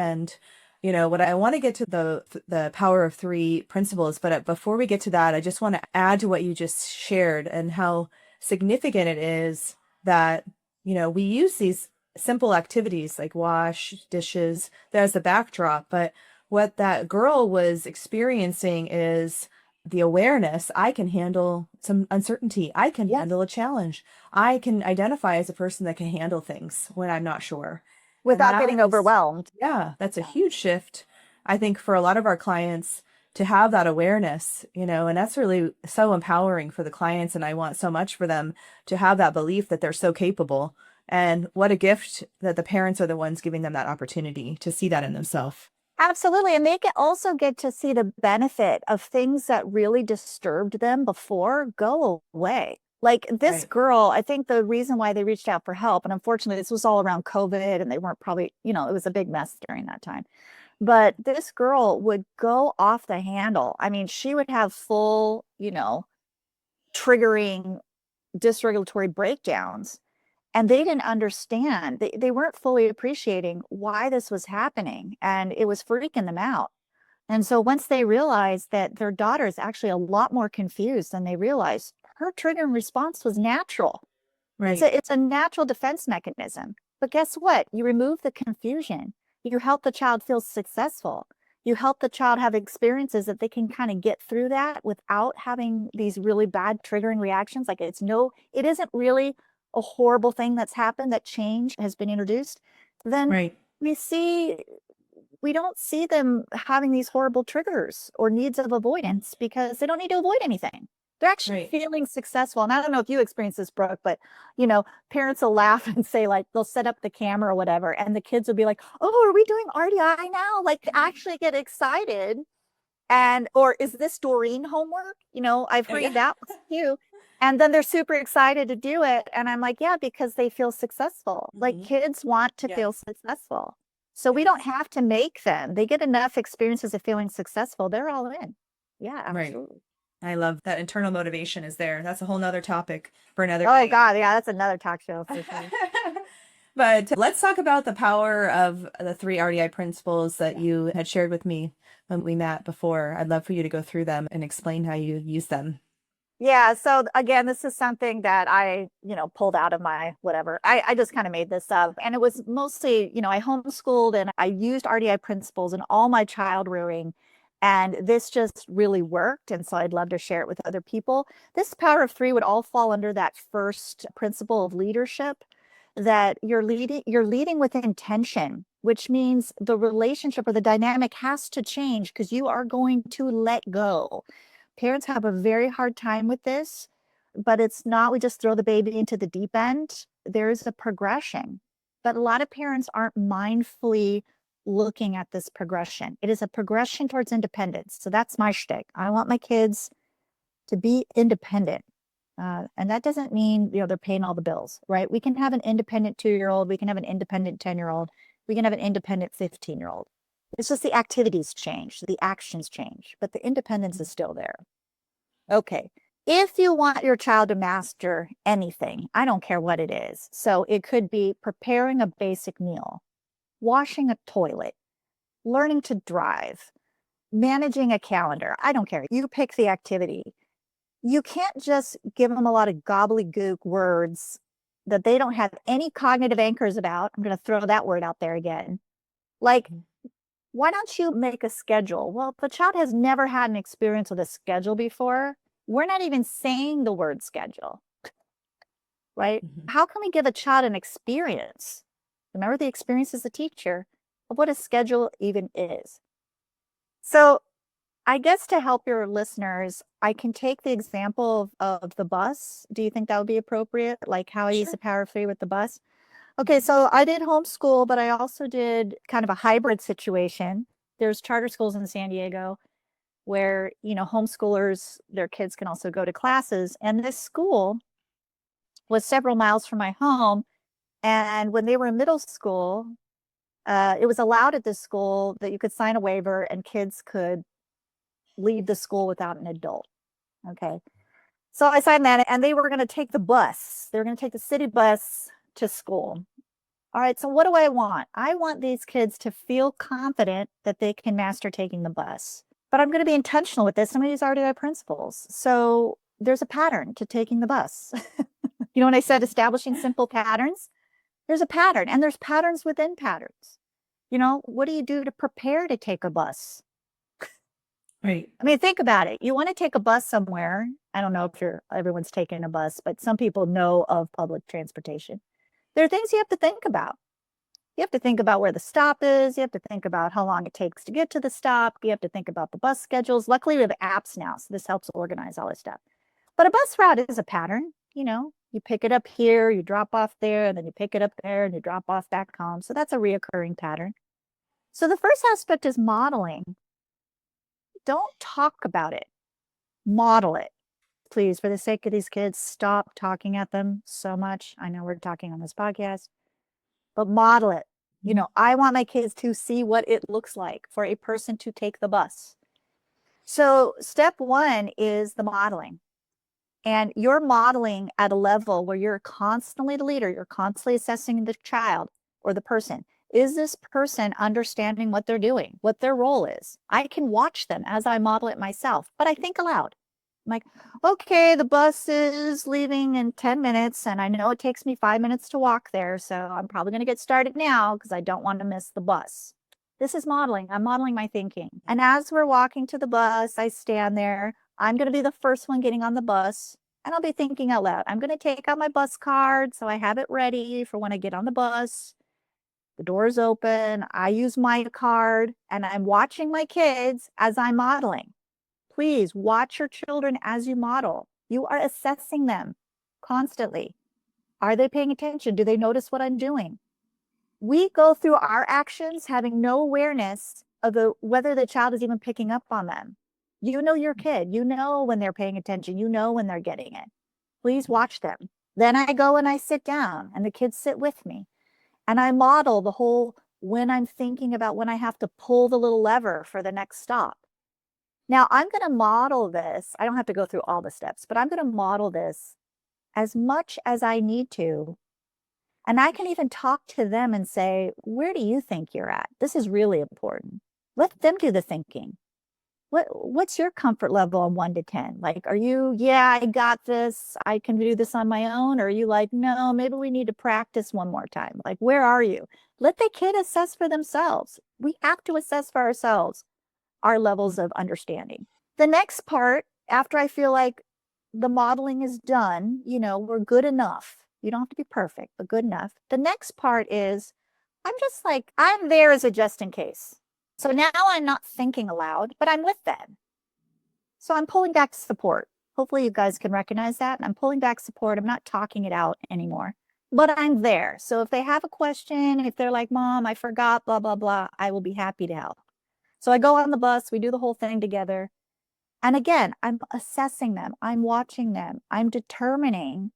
what I want to get to the power of three principles, but before we get to that, I just want to add to what you just shared and how significant it is that, we use these simple activities like wash dishes as the backdrop, but what that girl was experiencing is the awareness. I can handle some uncertainty. I can Yes. handle a challenge. I can identify as a person that can handle things when I'm not sure. And Without that getting is, overwhelmed. yeah, that's a Yeah. huge shift, I think, for a lot of our clients to have that awareness, and that's really so empowering for the clients. And I want so much for them to have that belief that they're so capable. And what a gift that the parents are the ones giving them that opportunity to see that in themselves. Absolutely. And they can also get to see the benefit of things that really disturbed them before go away. Like this Right. girl, I think the reason why they reached out for help, and unfortunately, this was all around COVID and they weren't probably, it was a big mess during that time. But this girl would go off the handle. I mean, she would have full, triggering dysregulatory breakdowns. And they didn't understand. They weren't fully appreciating why this was happening. And it was freaking them out. And so once they realized that their daughter is actually a lot more confused than they realized, her trigger and response was natural. It's Right. a natural defense mechanism. But guess what? You remove the confusion. You help the child feel successful. You help the child have experiences that they can kind of get through that without having these really bad triggering reactions. Like it isn't really a horrible thing that's happened, that change has been introduced. Then Right. we don't see them having these horrible triggers or needs of avoidance because they don't need to avoid anything. They're actually Right. feeling successful. And I don't know if you experience this, Brooke, but parents will laugh and say, like, they'll set up the camera or whatever, and the kids will be like, oh, are we doing RDI now? Like, actually get excited. Or is this Doreen homework? I've Oh, yeah. heard that was you. And then they're super excited to do it. And I'm like, yeah, because they feel successful. Like Mhm. kids want to feel Yes. successful. So we don't Yes. have to make them. They get enough experiences of feeling successful. They're all in. Yeah, Right. absolutely. I love that internal motivation is there. That's a whole nother topic for another Oh night. God, yeah, that's another talk show for sure. But let's talk about the power of the three RDI principles that you had shared with me when we met before. I'd love for you to go through them and explain how you use them. Yeah, so again, this is something that I, pulled out of my whatever. I just kind of made this up. And it was mostly, I homeschooled and I used RDI principles in all my child rearing. And this just really worked. And so I'd love to share it with other people. This power of three would all fall under that first principle of leadership, that you're leading with intention, which means the relationship or the dynamic has to change because you are going to let go. Parents have a very hard time with this, but it's not we just throw the baby into the deep end. There's a progression. But a lot of parents aren't mindfully looking at this progression. It is a progression towards independence. So that's my shtick. I want my kids to be independent. And that doesn't mean, they're paying all the bills, right? We can have an independent 2-year-old. We can have an independent 10-year-old. We can have an independent 15-year-old. It's just the activities change, the actions change, but the independence is still there. Okay. If you want your child to master anything, I don't care what it is. So it could be preparing a basic meal, washing a toilet, learning to drive, managing a calendar. I don't care. You pick the activity. You can't just give them a lot of gobbledygook words that they don't have any cognitive anchors about. I'm going to throw that word out there again. Like, why don't you make a schedule? Well, if a child has never had an experience with a schedule before, we're not even saying the word schedule, right? Mhm. How can we give a child an experience? Remember, the experience is the teacher of what a schedule even is. So I guess to help your listeners, I can take the example of the bus. Do you think that would be appropriate? Like how I use the power of three with the bus? Okay, so I did homeschool, but I also did kind of a hybrid situation. There's charter schools in San Diego where, homeschoolers, their kids can also go to classes. And this school was several miles from my home. And when they were in middle school, it was allowed at this school that you could sign a waiver and kids could leave the school without an adult. Okay. So I signed that and they were going to take the bus. They were going to take the city bus to school. All right. So what do I want? I want these kids to feel confident that they can master taking the bus. But I'm going to be intentional with this. I'm going to use RDI principles. So there's a pattern to taking the bus. When I said establishing simple patterns, there's a pattern and there's patterns within patterns. What do you do to prepare to take a bus? Right. I mean, think about it. You want to take a bus somewhere. I don't know if everyone's taking a bus, but some people know of public transportation. There are things you have to think about. You have to think about where the stop is. You have to think about how long it takes to get to the stop. You have to think about the bus schedules. Luckily, we have apps now, so this helps organize all this stuff. But a bus route is a pattern. You pick it up here, you drop off there, and then you pick it up there, and you drop off back home. So that's a reoccurring pattern. So the first aspect is modeling. Don't talk about it. Model it. Please, for the sake of these kids, stop talking at them so much. I know we're talking on this podcast, but model it. I want my kids to see what it looks like for a person to take the bus. So step one is the modeling. And you're modeling at a level where you're constantly the leader. You're constantly assessing the child or the person. Is this person understanding what they're doing, what their role is? I can watch them as I model it myself, but I think aloud. I'm like, okay, the bus is leaving in 10 minutes, and I know it takes me 5 minutes to walk there, so I'm probably going to get started now because I don't want to miss the bus. This is modeling. I'm modeling my thinking. And as we're walking to the bus, I stand there. I'm going to be the first one getting on the bus, and I'll be thinking out loud. I'm going to take out my bus card so I have it ready for when I get on the bus. The door's open. I use my card, and I'm watching my kids as I'm modeling. Please watch your children as you model. You are assessing them constantly. Are they paying attention? Do they notice what I'm doing? We go through our actions having no awareness of whether the child is even picking up on them. You know your kid. You know when they're paying attention. You know when they're getting it. Please watch them. Then I go and I sit down and the kids sit with me. And I model the whole when I'm thinking about when I have to pull the little lever for the next stop. Now I'm going to model this. I don't have to go through all the steps, but I'm going to model this as much as I need to. And I can even talk to them and say, where do you think you're at? This is really important. Let them do the thinking. What's your comfort level on 1 to 10? Like, are you, yeah, I got this. I can do this on my own. Or are you like, no, maybe we need to practice one more time. Like, where are you? Let the kid assess for themselves. We have to assess for ourselves our levels of understanding. The next part, after I feel like the modeling is done, we're good enough. You don't have to be perfect, but good enough. The next part is I'm just like, I'm there as a just in case. So now I'm not thinking aloud, but I'm with them. So I'm pulling back support. Hopefully you guys can recognize that. I'm pulling back support. I'm not talking it out anymore, but I'm there. So if they have a question, if they're like, Mom, I forgot, blah, blah, blah, I will be happy to help. So I go on the bus, we do the whole thing together. And again, I'm assessing them. I'm watching them. I'm determining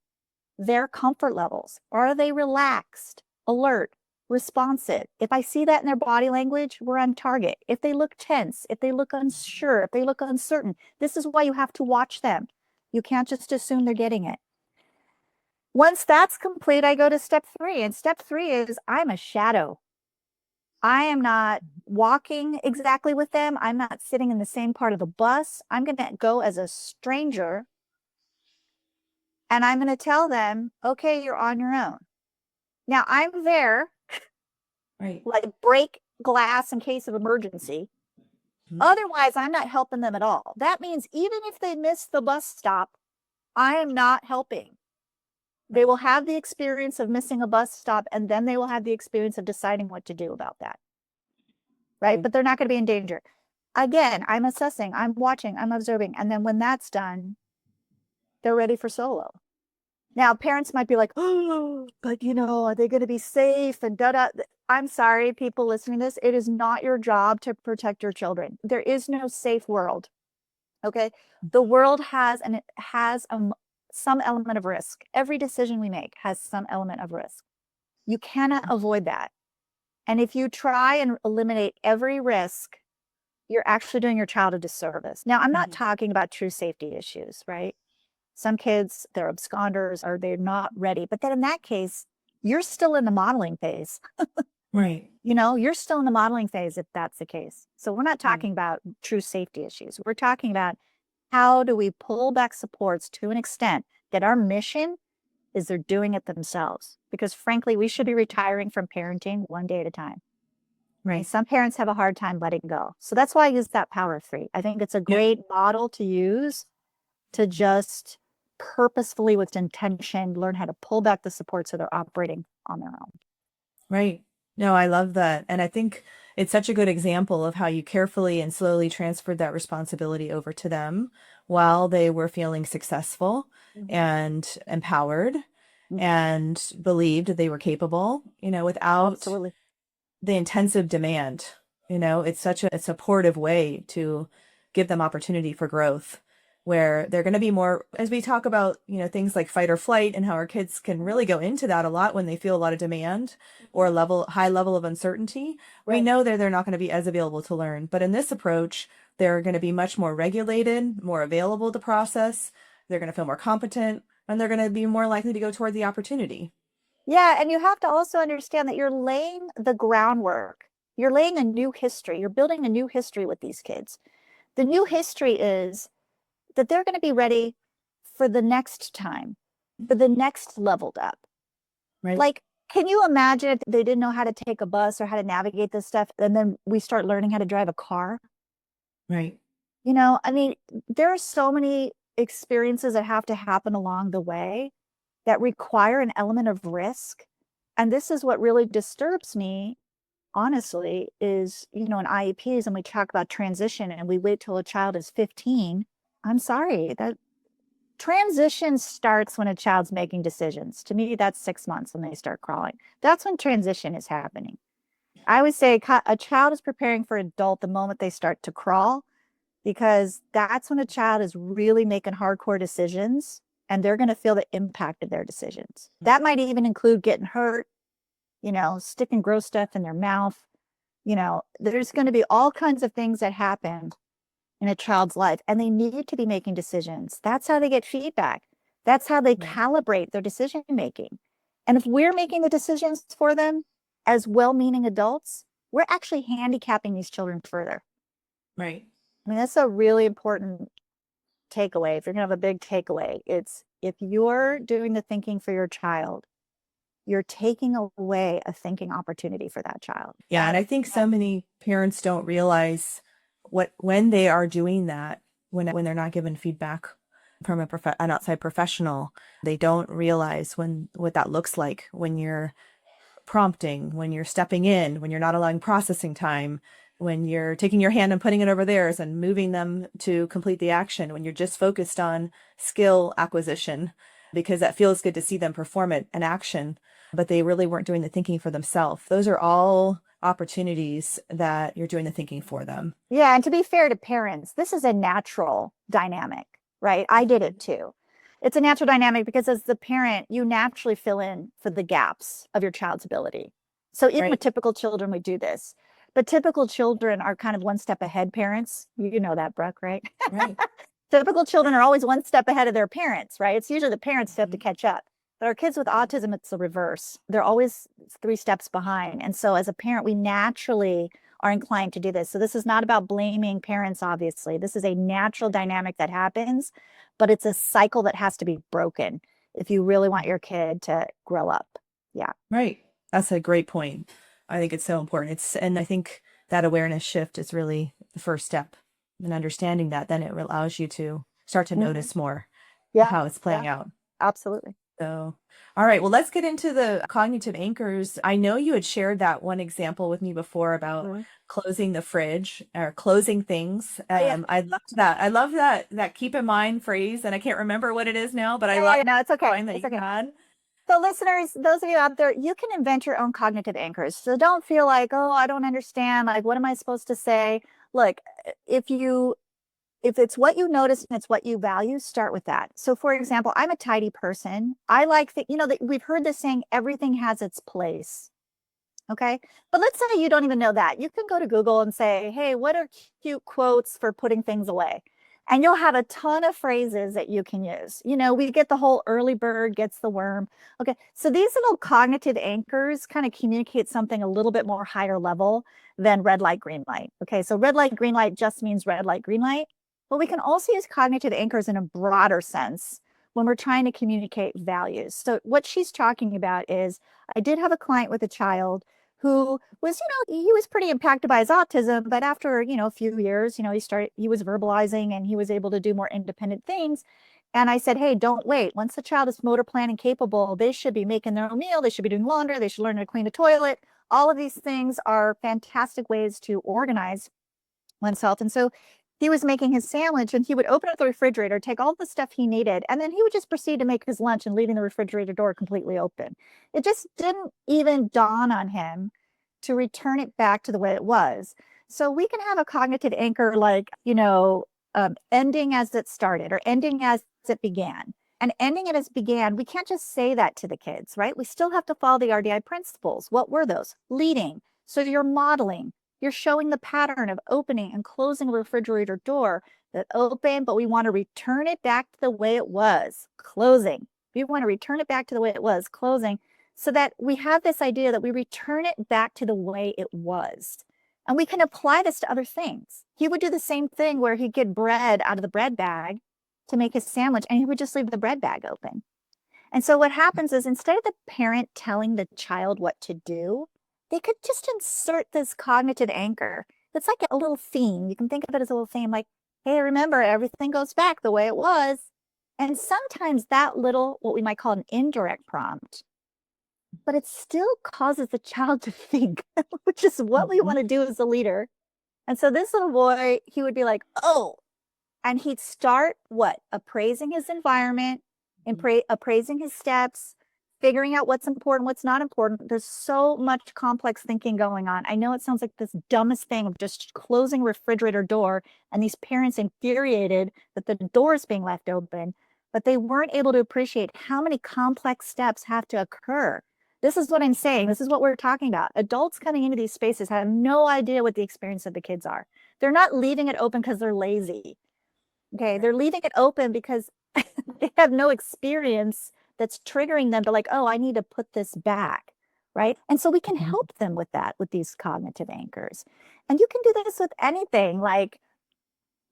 their comfort levels. Are they relaxed, alert, responsive? If I see that in their body language, we're on target. If they look tense, if they look unsure, if they look uncertain, this is why you have to watch them. You can't just assume they're getting it. Once that's complete, I go to step 3. And step 3 is I'm a shadow. I am not walking exactly with them. I'm not sitting in the same part of the bus. I'm going to go as a stranger and I'm going to tell them, okay, you're on your own. Now I'm there, Right. like break glass in case of emergency. Mhm. Otherwise, I'm not helping them at all. That means even if they miss the bus stop, I am not helping. They will have the experience of missing a bus stop and then they will have the experience of deciding what to do about that. Right. But they're not going to be in danger. Again, I'm assessing, I'm watching, I'm observing. And then when that's done, they're ready for solo. Now, parents might be like, oh, but are they going to be safe? And da da. I'm sorry, people listening to this. It is not your job to protect your children. There is no safe world. Okay. The world has, and it has some element of risk. Every decision we make has some element of risk. You cannot avoid that. And if you try and eliminate every risk, you're actually doing your child a disservice. Now, I'm not talking about true safety issues, right? Some kids, they're absconders or they're not ready. But then in that case, you're still in the modeling phase. Right. You're still in the modeling phase if that's the case. So we're not talking about true safety issues. We're talking about how do we pull back supports to an extent that our mission is they're doing it themselves. Because frankly, we should be retiring from parenting one day at a time. And Right. some parents have a hard time letting go. So that's why I use that power of 3. I think it's a Yep. great model to use to just purposefully with intention learn how to pull back the support so they're operating on their own. Right. No, I love that. And I think it's such a good example of how you carefully and slowly transferred that responsibility over to them while they were feeling successful and empowered and believed they were capable, without Absolutely. the intensive demand. It's such a supportive way to give them opportunity for growth where they're going to be more, as we talk about, things like fight or flight and how our kids can really go into that a lot when they feel a lot of demand or a high level of uncertainty. We Right. know that they're not going to be as available to learn. But in this approach, they're going to be much more regulated, more available to process. They're going to feel more competent and they're going to be more likely to go toward the opportunity. Yeah. And you have to also understand that you're laying the groundwork. You're laying a new history. You're building a new history with these kids. The new history is that they're going to be ready for the next time, for the next leveled up. Right. Like, can you imagine if they didn't know how to take a bus or how to navigate this stuff, and then we start learning how to drive a car? Right. I mean, there are so many experiences that have to happen along the way that require an element of risk. And this is what really disturbs me, honestly, is, in IEPs and we talk about transition and we wait till a child is 15. I'm sorry, that transition starts when a child's making decisions. To me, that's 6 months when they start crawling. That's when transition is happening. I would say a child is preparing for adult the moment they start to crawl, because that's when a child is really making hardcore decisions and they're going to feel the impact of their decisions. That might even include getting hurt, sticking gross stuff in their mouth. There's going to be all kinds of things that happen in a child's life, and they need to be making decisions. That's how they get feedback. That's how they Right. calibrate their decision making. And if we're making the decisions for them as well-meaning adults, we're actually handicapping these children further. Right. I mean, that's a really important takeaway. If you're going to have a big takeaway, it's if you're doing the thinking for your child, you're taking away a thinking opportunity for that child. Yeah. And I think so many parents don't realize when they are doing that, when they're not given feedback from an outside professional, they don't realize what that looks like when you're prompting, when you're stepping in, when you're not allowing processing time, when you're taking your hand and putting it over theirs and moving them to complete the action, when you're just focused on skill acquisition, because that feels good to see them perform it an action, but they really weren't doing the thinking for themselves. Those are all opportunities that you're doing the thinking for them. Yeah. And to be fair to parents, this is a natural dynamic, right? I did it too. It's a natural dynamic because as the parent, you naturally fill in for the gaps of your child's ability. So even with Right. typical children, we do this. But typical children are kind of one step ahead parents. You know that, Brooke, right? Right. Typical children are always one step ahead of their parents, right? It's usually the parents who have to Mhm. catch up. But our kids with autism, it's the reverse. They're always 3 steps behind. And so as a parent, we naturally are inclined to do this. So this is not about blaming parents, obviously. This is a natural dynamic that happens, but it's a cycle that has to be broken if you really want your kid to grow up. Yeah. Right. That's a great point. I think it's so important. And I think that awareness shift is really the first step in understanding that. Then it allows you to start to Mhm. notice more Yeah. how it's Yeah. playing out. Absolutely. So, all right. Well, let's get into the cognitive anchors. I know you had shared that one example with me before about Mhm. closing the fridge or closing things. Yeah. I loved that. I love that keep in mind phrase, and I can't remember what it is now, but I Yeah. love Yeah. No, it's the okay. line that It's you okay. had. So, listeners, those of you out there, you can invent your own cognitive anchors. So, don't feel like, oh, I don't understand. Like, what am I supposed to say? Look, if it's what you notice and it's what you value, start with that. So, for example, I'm a tidy person. I like that, that we've heard this saying, everything has its place. Okay. But let's say you don't even know that. You can go to Google and say, hey, what are cute quotes for putting things away? And you'll have a ton of phrases that you can use. We get the whole early bird gets the worm. Okay. So these little cognitive anchors kind of communicate something a little bit more higher level than red light, green light. Okay. So red light, green light just means red light, green light. But we can also use cognitive anchors in a broader sense when we're trying to communicate values. So what she's talking about is I did have a client with a child who was, he was pretty impacted by his autism, but after, a few years, he was verbalizing and he was able to do more independent things. And I said, hey, don't wait. Once the child is motor planning capable, they should be making their own meal. They should be doing laundry. They should learn how to clean a toilet. All of these things are fantastic ways to organize oneself. And so he was making his sandwich and he would open up the refrigerator, take all the stuff he needed, and then he would just proceed to make his lunch and leaving the refrigerator door completely open. It just didn't even dawn on him to return it back to the way it was. So we can have a cognitive anchor like, ending as it started or ending as it began. And ending it as began, we can't just say that to the kids, right? We still have to follow the RDI principles. What were those? Leading. So you're modeling, you're showing the pattern of opening and closing a refrigerator door that open, but we want to return it back to the way it was, closing. We want to return it back to the way it was, closing, so that we have this idea that we return it back to the way it was. And we can apply this to other things. He would do the same thing where he'd get bread out of the bread bag to make his sandwich, and he would just leave the bread bag open. And so what happens is instead of the parent telling the child what to do, they could just insert this cognitive anchor. It's like a little theme. You can think of it as a little theme like, hey, remember, everything goes back the way it was. And sometimes that little, what we might call an indirect prompt, but it still causes the child to think, which is what we want Mhm. to do as a leader. And so this little boy, he would be like, oh, and he'd start what? Appraising his environment, appraising his steps, figuring out what's important, what's not important. There's so much complex thinking going on. I know it sounds like this dumbest thing of just closing a refrigerator door and these parents infuriated that the door is being left open, but they weren't able to appreciate how many complex steps have to occur. This is what I'm saying. This is what we're talking about. Adults coming into these spaces have no idea what the experience of the kids are. They're not leaving it open because they're lazy. Okay. They're leaving it open because they have no experience that's triggering them to like, oh, I need to put this back. Right. And so we can Mhm. help them with that, with these cognitive anchors. And you can do this with anything like,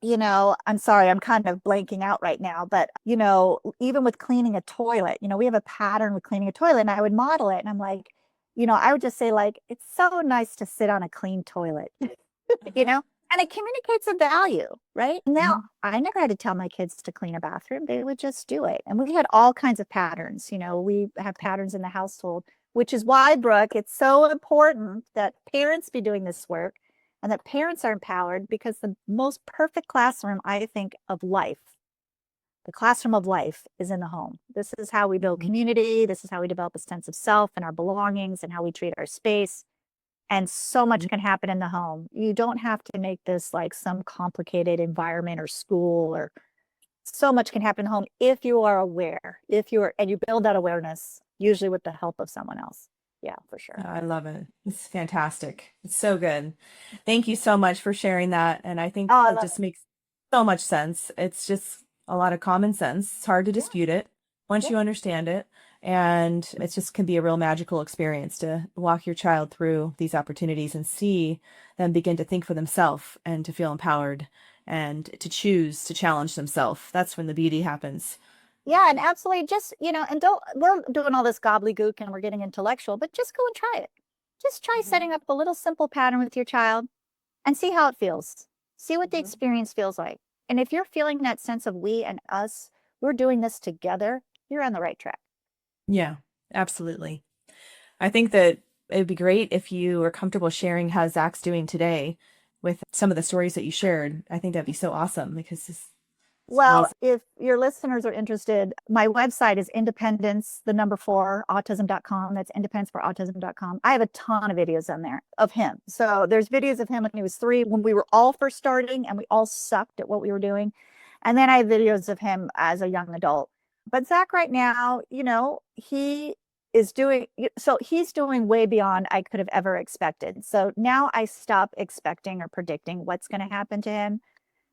I'm sorry, I'm kind of blanking out right now, but, even with cleaning a toilet, we have a pattern with cleaning a toilet and I would model it. And I'm like, I would just say, like, it's so nice to sit on a clean toilet, Uh-huh. and it communicates a value, right? Now, Mhm. I never had to tell my kids to clean a bathroom. They would just do it. And we had all kinds of patterns. We have patterns in the household, which is why, Brooke, it's so important that parents be doing this work and that parents are empowered because the most perfect classroom, I think, of life, the classroom of life is in the home. This is how we build Mhm. community. This is how we develop a sense of self and our belongings and how we treat our space. And so much Mhm. can happen in the home. You don't have to make this like some complicated environment or school, or so much can happen in the home if you are aware, and you build that awareness, usually with the help of someone else. Yeah, for sure. I love it. It's fantastic. It's so good. Thank you so much for sharing that. And I Oh, think I that love just it. makes so much sense. It's just a lot of common sense. It's hard to Yeah, dispute it once yeah. you understand it. And it just can be a real magical experience to walk your child through these opportunities and see them begin to think for themselves and to feel empowered and to choose to challenge themselves. That's when the beauty happens. Yeah, and absolutely just, and don't, we're doing all this gobbledygook and we're getting intellectual, but just go and try it. Just try Mhm. setting up a little simple pattern with your child and see how it feels. See what the Mhm. experience feels like. And if you're feeling that sense of we and us, we're doing this together, you're on the right track. Yeah, absolutely. I think that it'd be great if you were comfortable sharing how Zach's doing today with some of the stories that you shared. I think that'd be so awesome because it's Well, amazing. if your listeners are interested, my website is independence, the number four, autism.com. That's independenceforautism.com. I have a ton of videos on there of him. So there's videos of him when he was 3, when we were all first starting and we all sucked at what we were doing. And then I have videos of him as a young adult. But Zach, right now, he is doing so he's doing way beyond I could have ever expected. So now I stop expecting or predicting what's going to happen to him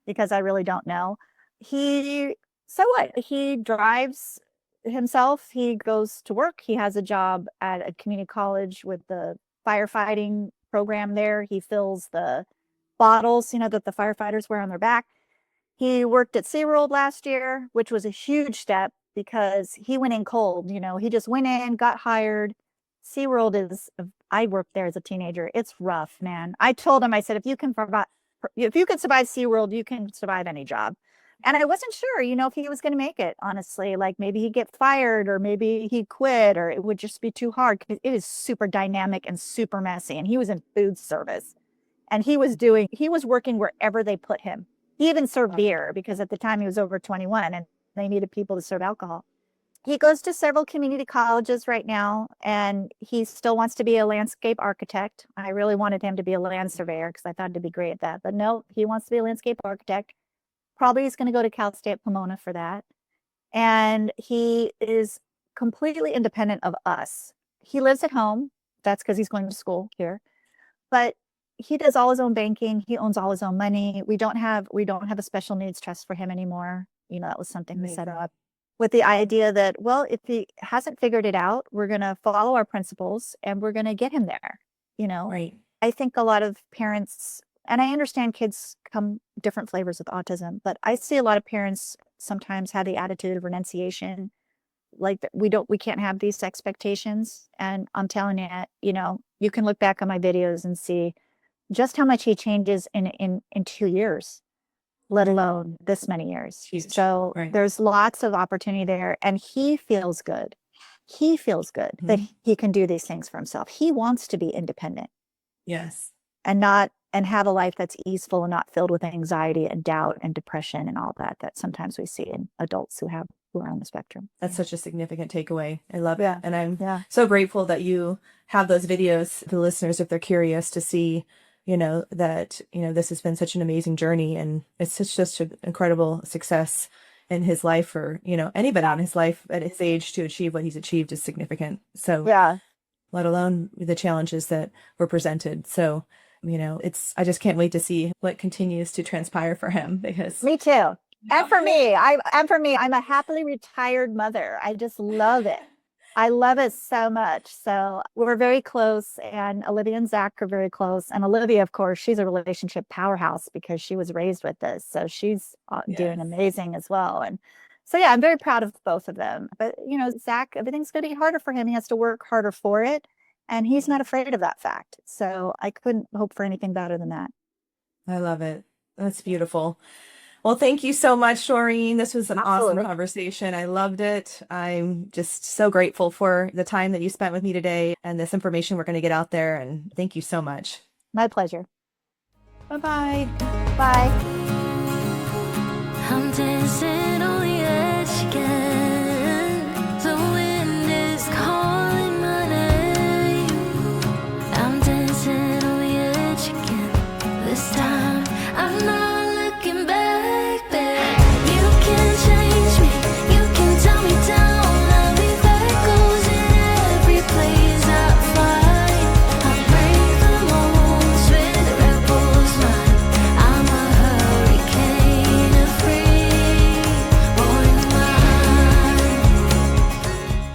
because I really don't know. He, so what? He drives himself. He goes to work. He has a job at a community college with the firefighting program there. He fills the bottles, that the firefighters wear on their back. He worked at SeaWorld last year, which was a huge step because he went in cold. He just went in, got hired. SeaWorld is, I worked there as a teenager. It's rough, man. I told him, I said, if you can survive SeaWorld, you can survive any job. And I wasn't sure, if he was going to make it, honestly. Like maybe he'd get fired or maybe he'd quit or it would just be too hard because it is super dynamic and super messy. And he was in food service and he was working wherever they put him. He even served beer because at the time he was over 21 and they needed people to serve alcohol. He goes to several community colleges right now and he still wants to be a landscape architect. I really wanted him to be a land surveyor because I thought he'd be great at that. But no, he wants to be a landscape architect. Probably he's going to go to Cal State Pomona for that. And he is completely independent of us. He lives at home. That's because he's going to school here, but he does all his own banking. He owns all his own money. We don't have a special needs trust for him anymore. That was something we set Amazing. up with the idea that, well, if he hasn't figured it out, we're going to follow our principles and we're going to get him there. You know, Right. I think a lot of parents, and I understand kids come different flavors of autism, but I see a lot of parents sometimes have the attitude of renunciation, like we can't have these expectations. And I'm telling you, you can look back on my videos and see just how much he changes in 2 years, let alone this many years. Huge. So Right. there's lots of opportunity there, and he feels good. He feels good that Mhm. he can do these things for himself. He wants to be independent Yes. and have a life that's easeful and not filled with anxiety and doubt and depression and all that sometimes we see in adults who are on the spectrum. That's such a significant takeaway. I love it. Yeah. And I'm Yeah. so grateful that you have those videos for the listeners if they're curious to see, that, this has been such an amazing journey and it's such just an incredible success in his life for, anybody in his life at his age to achieve what he's achieved is significant. So Yeah. let alone the challenges that were presented. So I just can't wait to see what continues to transpire for him because Me too. And for me, I'm a happily retired mother. I just love it. I love it so much. So we're very close, and Olivia and Zach are very close. And Olivia, of course, she's a relationship powerhouse because she was raised with this. So she's doing amazing as well. And so, yeah, I'm very proud of both of them. But, Zach, everything's going to be harder for him. He has to work harder for it. And he's not afraid of that fact. So I couldn't hope for anything better than that. I love it. That's beautiful. Well, thank you so much, Doreen. This was an awesome conversation. I loved it. I'm just so grateful for the time that you spent with me today and this information we're going to get out there. And thank you so much. My pleasure. Bye-bye. Bye. I'm dancing on the edge again. The wind is calling my name. I'm dancing on the edge again. This time I'm not looking back.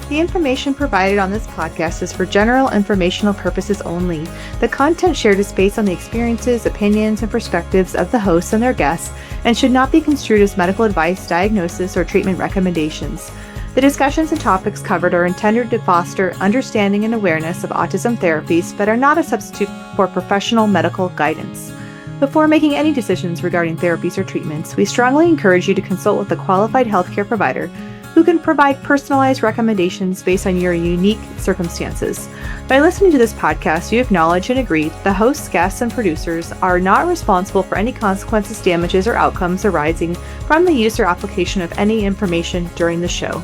The information provided on this podcast is for general informational purposes only. The content shared is based on the experiences, opinions, and perspectives of the hosts and their guests and should not be construed as medical advice, diagnosis, or treatment recommendations. The discussions and topics covered are intended to foster understanding and awareness of autism therapies, but are not a substitute for professional medical guidance. Before making any decisions regarding therapies or treatments, we strongly encourage you to consult with a qualified healthcare provider who can provide personalized recommendations based on your unique circumstances. By listening to this podcast, you acknowledge and agree that the hosts, guests, and producers are not responsible for any consequences, damages, or outcomes arising from the use or application of any information during the show.